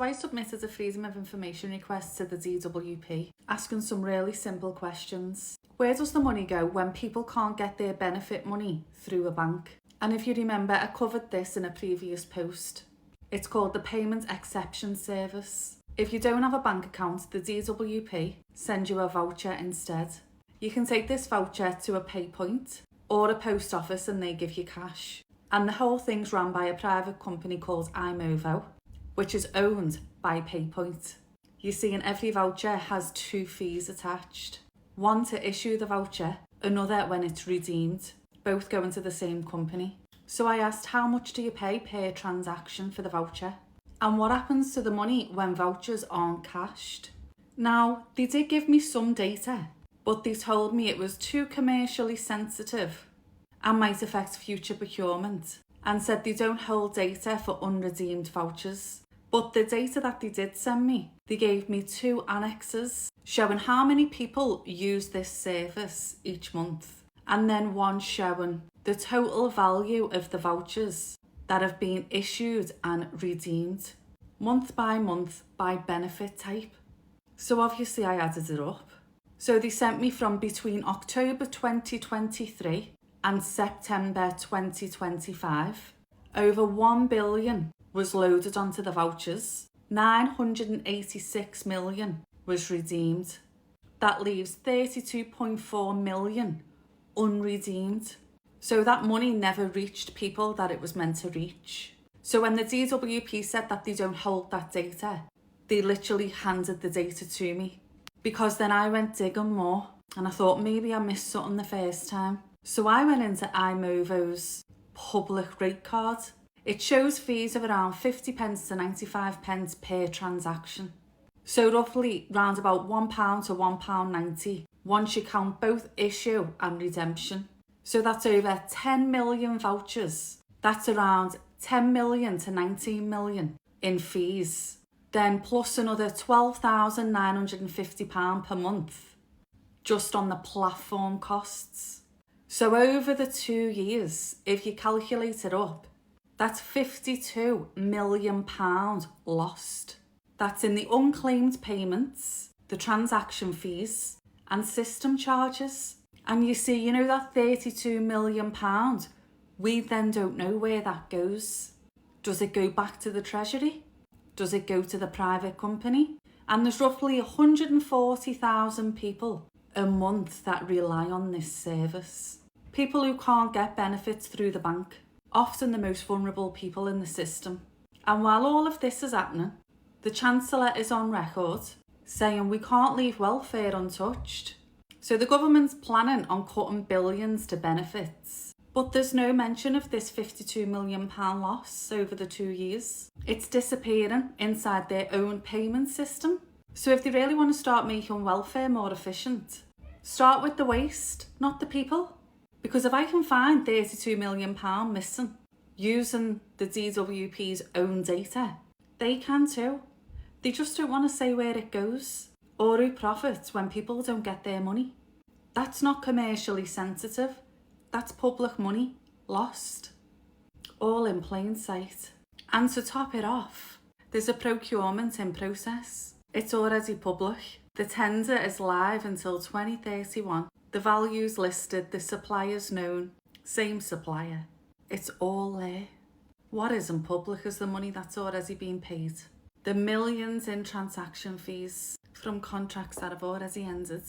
I submitted a Freedom of Information request to the DWP, asking some really simple questions. Where does the money go when people can't get their benefit money through a bank? And if you remember, I covered this in a previous post. It's called the Payment Exception Service. If you don't have a bank account, the DWP send you a voucher instead. You can take this voucher to a pay point or a post office and they give you cash. And the whole thing's run by a private company called iMovo, which is owned by PayPoint. You see, and every voucher has 2 fees attached. One to issue the voucher, another when it's redeemed, both going to the same company. So I asked, how much do you pay per transaction for the voucher? And what happens to the money when vouchers aren't cashed? Now, they did give me some data, but they told me it was too commercially sensitive and might affect future procurement, and said they don't hold data for unredeemed vouchers. But the data that they did send me, they gave me 2 annexes showing how many people use this service each month, and then one showing the total value of the vouchers that have been issued and redeemed, month by month by benefit type. So obviously I added it up. So they sent me from between October 2023 and September 2025. Over 1 billion was loaded onto the vouchers. 986 million was redeemed. That leaves 32.4 million unredeemed. So that money never reached people that it was meant to reach. So when the DWP said that they don't hold that data, they literally handed the data to me. Because then I went digging more and I thought maybe I missed something the first time. So I went into iMovo's public rate card. It shows fees of around 50 pence to 95 pence per transaction. So roughly round about £1 to £1.90 once you count both issue and redemption. So that's over 10 million vouchers. That's around 10 million to 19 million in fees. Then plus another £12,950 per month just on the platform costs. So over the 2 years, if you calculate it up, that's £52 million lost. That's in the unclaimed payments, the transaction fees and system charges. And you see, you know that £32 million, we then don't know where that goes. Does it go back to the Treasury? Does it go to the private company? And there's roughly 140,000 people a month that rely on this service. People who can't get benefits through the bank, often the most vulnerable people in the system. And while all of this is happening, the Chancellor is on record saying we can't leave welfare untouched. So the government's planning on cutting billions to benefits. But there's no mention of this £52 million loss over the 2 years. It's disappearing inside their own payment system. So if they really want to start making welfare more efficient, start with the waste, not the people. Because if I can find £32 million missing using the DWP's own data, they can too. They just don't want to say where it goes or who profits when people don't get their money. That's not commercially sensitive. That's public money lost, all in plain sight. And to top it off, there's a procurement in process. It's already public. The tender is live until 2031. The values listed, the suppliers known, same supplier. It's all there. What isn't public is the money that's already been paid. The millions in transaction fees from contracts that have already ended.